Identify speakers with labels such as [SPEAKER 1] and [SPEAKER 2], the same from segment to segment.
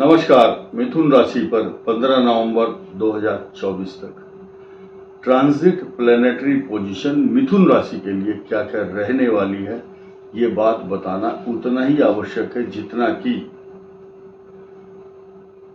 [SPEAKER 1] नमस्कार। मिथुन राशि पर 15 नवंबर 2024 तक ट्रांजिट प्लैनेटरी पोजीशन मिथुन राशि के लिए क्या क्या रहने वाली है, ये बात बताना उतना ही आवश्यक है जितना कि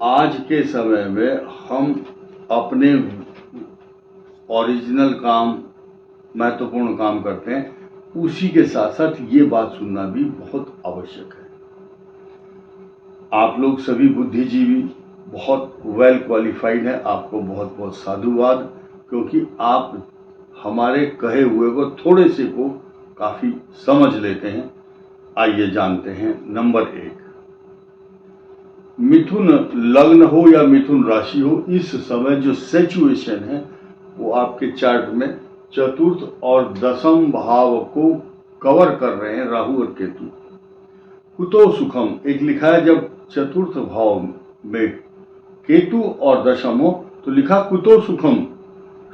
[SPEAKER 1] आज के समय में हम अपने ओरिजिनल काम, महत्वपूर्ण काम करते हैं, उसी के साथ साथ ये बात सुनना भी बहुत आवश्यक है। आप लोग सभी बुद्धिजीवी बहुत वेल क्वालिफाइड हैं, आपको बहुत बहुत साधुवाद, क्योंकि आप हमारे कहे हुए को थोड़े से को काफ़ी समझ लेते हैं। आइए जानते हैं। नंबर 1, मिथुन लग्न हो या मिथुन राशि हो, इस समय जो सिचुएशन है वो आपके चार्ट में चतुर्थ और दशम भाव को कवर कर रहे हैं राहु और केतु। कुतो सुखम एक लिखा है, जब चतुर्थ भाव में केतु और दशम हो तो लिखा कुतो सुखम,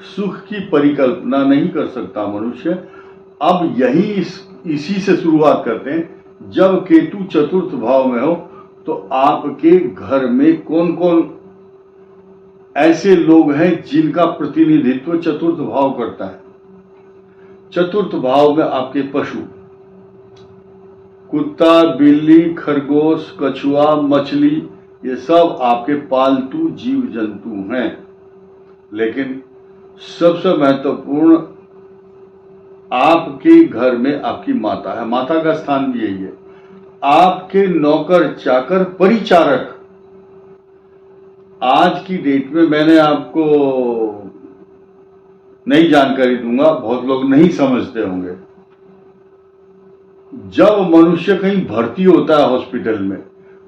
[SPEAKER 1] सुख की परिकल्पना नहीं कर सकता मनुष्य। अब इसी से शुरुआत करते हैं। जब केतु चतुर्थ भाव में हो तो आपके घर में कौन कौन ऐसे लोग हैं जिनका प्रतिनिधित्व चतुर्थ भाव करता है। चतुर्थ भाव में आपके पशु, कुत्ता, बिल्ली, खरगोश, कछुआ, मछली, ये सब आपके पालतू जीव जंतु हैं। लेकिन सबसे महत्वपूर्ण आपके घर में आपकी माता है। माता का स्थान भी यही है। आपके नौकर चाकर परिचारक, आज की डेट में मैंने आपको नई जानकारी दूंगा, बहुत लोग नहीं समझते होंगे। जब मनुष्य कहीं भर्ती होता है हॉस्पिटल में,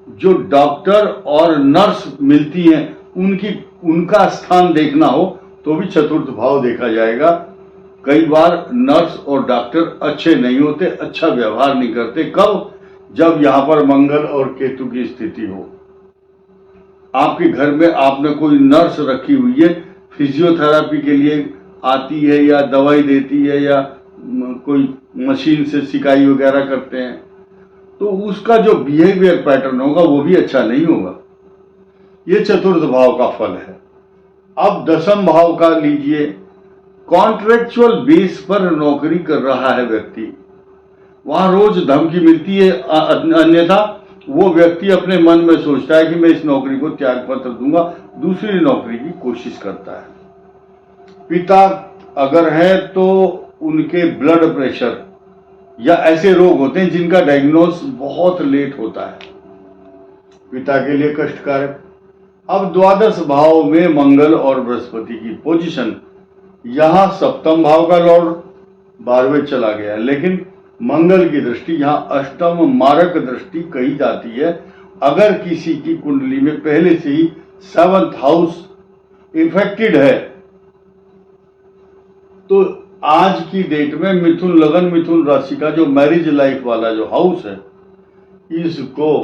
[SPEAKER 1] जो डॉक्टर और नर्स मिलती हैं, उनका स्थान देखना हो तो भी चतुर्थ भाव देखा जाएगा। कई बार नर्स और डॉक्टर अच्छे नहीं होते, अच्छा व्यवहार नहीं करते। कब? जब यहां पर मंगल और केतु की स्थिति हो। आपके घर में आपने कोई नर्स रखी हुई है, फिजियोथेरापी के लिए आती है या दवाई देती है या कोई मशीन से सिकाई वगैरह करते हैं, तो उसका जो बिहेवियर पैटर्न होगा वो भी अच्छा नहीं होगा। ये चतुर्थ भाव का फल है। अब दशम भाव का लीजिए। कॉन्ट्रेक्चुअल बेस पर नौकरी कर रहा है व्यक्ति, वहां रोज धमकी मिलती है, अन्यथा वो व्यक्ति अपने मन में सोचता है कि मैं इस नौकरी को त्याग पत्र दूंगा, दूसरी नौकरी की कोशिश करता है। पिता अगर है तो उनके ब्लड प्रेशर या ऐसे रोग होते हैं जिनका डायग्नोस बहुत लेट होता है, पिता के लिए कष्टकारक। अब द्वादश भाव में मंगल और बृहस्पति की पोजीशन, यहां सप्तम भाव का लॉर्ड 12वें चला गया, लेकिन मंगल की दृष्टि यहां अष्टम मारक दृष्टि कही जाती है। अगर किसी की कुंडली में पहले से ही 7th हाउस इफेक्टेड है तो आज की डेट में मिथुन लगन, मिथुन राशि का जो मैरिज लाइफ वाला जो हाउस है, इसको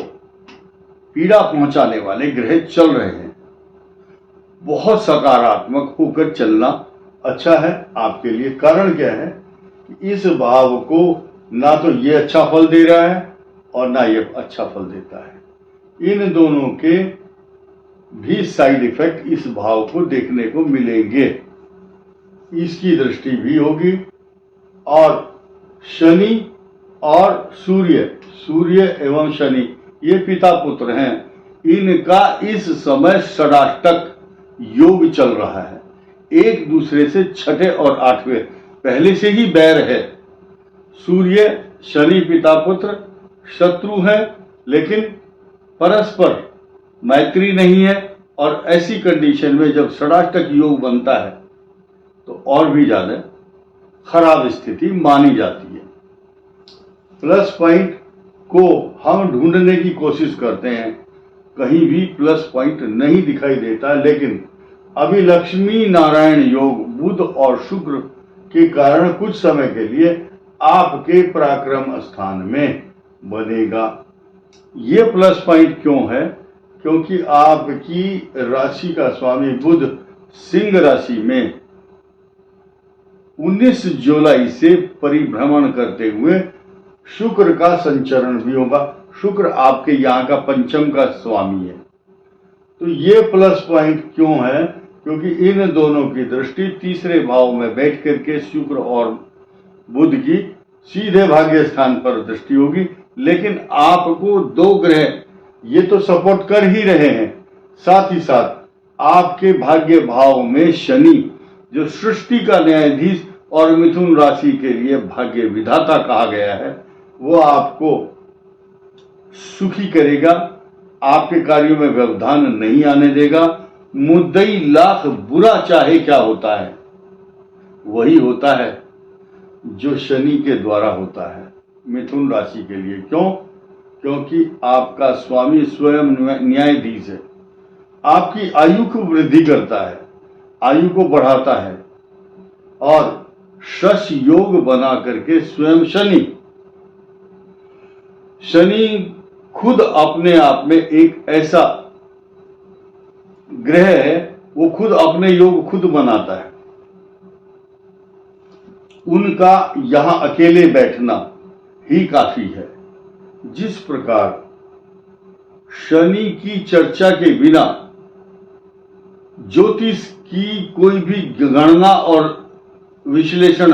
[SPEAKER 1] पीड़ा पहुंचाने वाले ग्रह चल रहे हैं। बहुत सकारात्मक होकर चलना अच्छा है आपके लिए। कारण क्या है कि इस भाव को ना तो ये अच्छा फल दे रहा है और ना ये अच्छा फल देता है। इन दोनों के भी साइड इफेक्ट इस भाव को देखने को मिलेंगे। इसकी दृष्टि भी होगी। और शनि और सूर्य एवं शनि ये पिता पुत्र हैं, इनका इस समय षडाष्टक योग चल रहा है। एक दूसरे से 6ठे और 8वें पहले से ही बैर है। सूर्य शनि पिता पुत्र शत्रु है, लेकिन परस्पर मैत्री नहीं है। और ऐसी कंडीशन में जब षडाष्टक योग बनता है तो और भी ज्यादा खराब स्थिति मानी जाती है। प्लस पॉइंट को हम ढूंढने की कोशिश करते हैं, कहीं भी प्लस पॉइंट नहीं दिखाई देता। लेकिन अभी लक्ष्मी नारायण योग बुध और शुक्र के कारण कुछ समय के लिए आपके पराक्रम स्थान में बनेगा। ये प्लस पॉइंट क्यों है? क्योंकि आपकी राशि का स्वामी बुध सिंह राशि में 19 जुलाई से परिभ्रमण करते हुए शुक्र का संचरण भी होगा। शुक्र आपके यहाँ का पंचम का स्वामी है। तो ये प्लस पॉइंट क्यों है? क्योंकि इन दोनों की दृष्टि तीसरे भाव में बैठ करके शुक्र और बुध की सीधे भाग्य स्थान पर दृष्टि होगी। लेकिन आपको दो ग्रह ये तो सपोर्ट कर ही रहे हैं, साथ ही साथ आपके भाग्य भाव में शनि जो सृष्टि का न्यायाधीश और मिथुन राशि के लिए भाग्य विधाता कहा गया है, वो आपको सुखी करेगा, आपके कार्यों में व्यवधान नहीं आने देगा। मुद्दई लाख बुरा चाहे क्या होता है, वही होता है जो शनि के द्वारा होता है मिथुन राशि के लिए। क्यों? क्योंकि आपका स्वामी स्वयं न्यायाधीश है, आपकी आयु को वृद्धि करता है, आयु को बढ़ाता है, और शश योग बना करके स्वयं शनि खुद अपने आप में एक ऐसा ग्रह है, वो खुद अपने योग खुद बनाता है। उनका यहां अकेले बैठना ही काफी है। जिस प्रकार शनि की चर्चा के बिना ज्योतिष की कोई भी गणना और विश्लेषण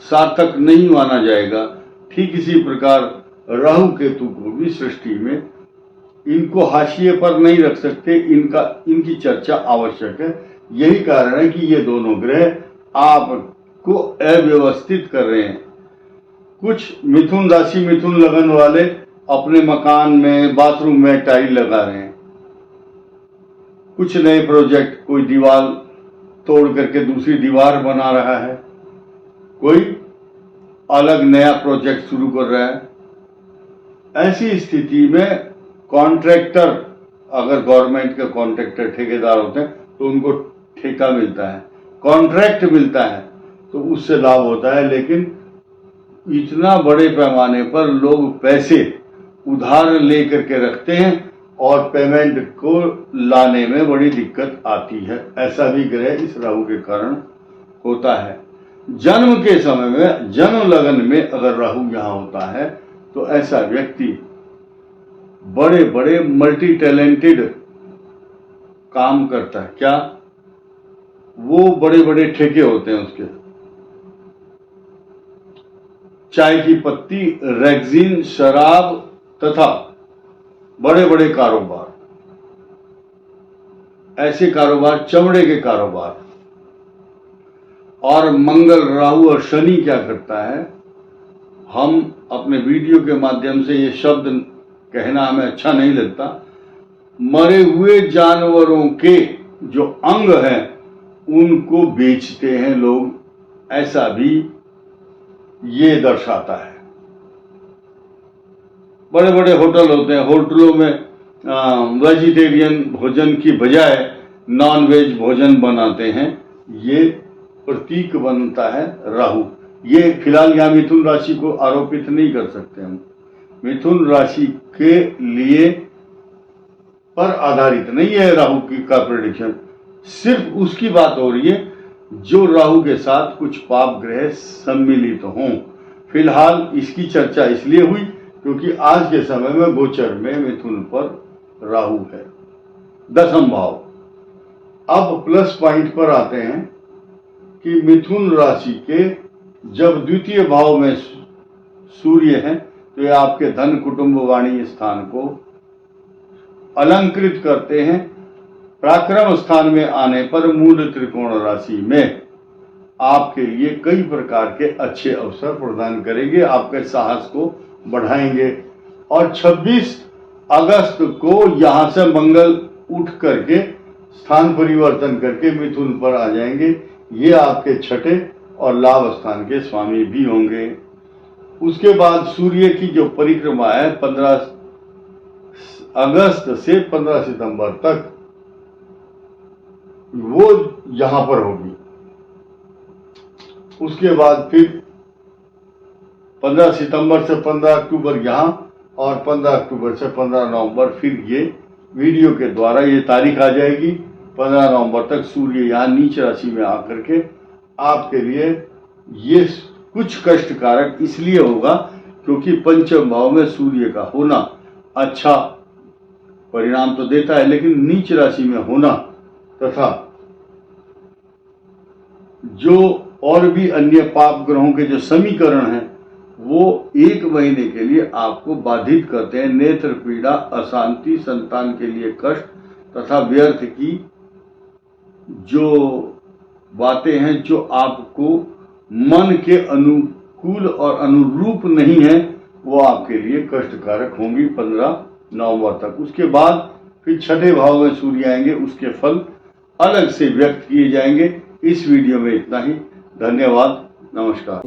[SPEAKER 1] सार्थक नहीं माना जाएगा, ठीक इसी प्रकार राहु केतु को भी सृष्टि में इनको हाशिए पर नहीं रख सकते, इनकी चर्चा आवश्यक है। यही कारण है कि ये दोनों ग्रह आपको अव्यवस्थित कर रहे हैं। कुछ मिथुन राशि मिथुन लगन वाले अपने मकान में बाथरूम में टाइल लगा रहे हैं, कुछ नए प्रोजेक्ट, कोई दीवार तोड़ करके दूसरी दीवार बना रहा है, कोई अलग नया प्रोजेक्ट शुरू कर रहा है। ऐसी स्थिति में कॉन्ट्रैक्टर, अगर गवर्नमेंट के कॉन्ट्रैक्टर ठेकेदार होते हैं तो उनको ठेका मिलता है, कॉन्ट्रैक्ट मिलता है, तो उससे लाभ होता है। लेकिन इतना बड़े पैमाने पर लोग पैसे उधार लेकर के रखते हैं और पेमेंट को लाने में बड़ी दिक्कत आती है। ऐसा भी ग्रह इस राहु के कारण होता है। जन्म के समय में, जन्म लगन में अगर राहु यहां होता है तो ऐसा व्यक्ति बड़े बड़े मल्टी टैलेंटेड काम करता है। क्या? वो बड़े बड़े ठेके होते हैं उसके, चाय की पत्ती, रेक्सिन, शराब तथा बड़े बड़े कारोबार, ऐसे कारोबार, चमड़े के कारोबार। और मंगल, राहु और शनि क्या करता है, हम अपने वीडियो के माध्यम से ये शब्द कहना हमें अच्छा नहीं लगता, मरे हुए जानवरों के जो अंग हैं उनको बेचते हैं लोग, ऐसा भी ये दर्शाता है। बड़े बड़े होटल होते हैं, होटलों में वेजिटेरियन भोजन की बजाय नॉन वेज भोजन बनाते हैं, ये प्रतीक बनता है राहु। ये फिलहाल यहाँ मिथुन राशि को आरोपित नहीं कर सकते हम, मिथुन राशि के लिए पर आधारित नहीं है राहु का प्रेडिक्शन, सिर्फ उसकी बात हो रही है जो राहु के साथ कुछ पाप ग्रह सम्मिलित तो हों। फिलहाल इसकी चर्चा इसलिए हुई क्योंकि आज के समय में गोचर में मिथुन पर राहु है, 10th भाव। अब प्लस पॉइंट पर आते हैं कि मिथुन राशि के जब द्वितीय भाव में सूर्य है तो ये आपके धन कुटुंब वाणी स्थान को अलंकृत करते हैं। पराक्रम स्थान में आने पर मूल त्रिकोण राशि में आपके लिए कई प्रकार के अच्छे अवसर प्रदान करेंगे, आपके साहस को बढ़ाएंगे। और 26 अगस्त को यहां से मंगल उठ करके स्थान परिवर्तन करके मिथुन पर आ जाएंगे। ये आपके छठे और लाभ स्थान के स्वामी भी होंगे। उसके बाद सूर्य की जो परिक्रमा है 15 अगस्त से 15 सितंबर तक वो यहां पर होगी। उसके बाद फिर 15 सितंबर से 15 अक्टूबर यहां और 15 अक्टूबर से 15 नवंबर फिर ये वीडियो के द्वारा ये तारीख आ जाएगी। 15 नवंबर तक सूर्य यहाँ नीच राशि में आकर के आपके लिए ये कुछ कष्टकारक इसलिए होगा क्योंकि पंचम भाव में सूर्य का होना अच्छा परिणाम तो देता है, लेकिन नीच राशि में होना तथा जो और भी अन्य पाप ग्रहों के जो समीकरण हैं वो 1 महीने के लिए आपको बाधित करते हैं। नेत्र पीड़ा, अशांति, संतान के लिए कष्ट तथा व्यर्थ की जो बातें हैं जो आपको मन के अनुकूल और अनुरूप नहीं है, वो आपके लिए कष्टकारक होंगी 15 नवंबर तक। उसके बाद फिर 6ठे भाव में सूर्य आएंगे, उसके फल अलग से व्यक्त किए जाएंगे। इस वीडियो में इतना ही। धन्यवाद, नमस्कार।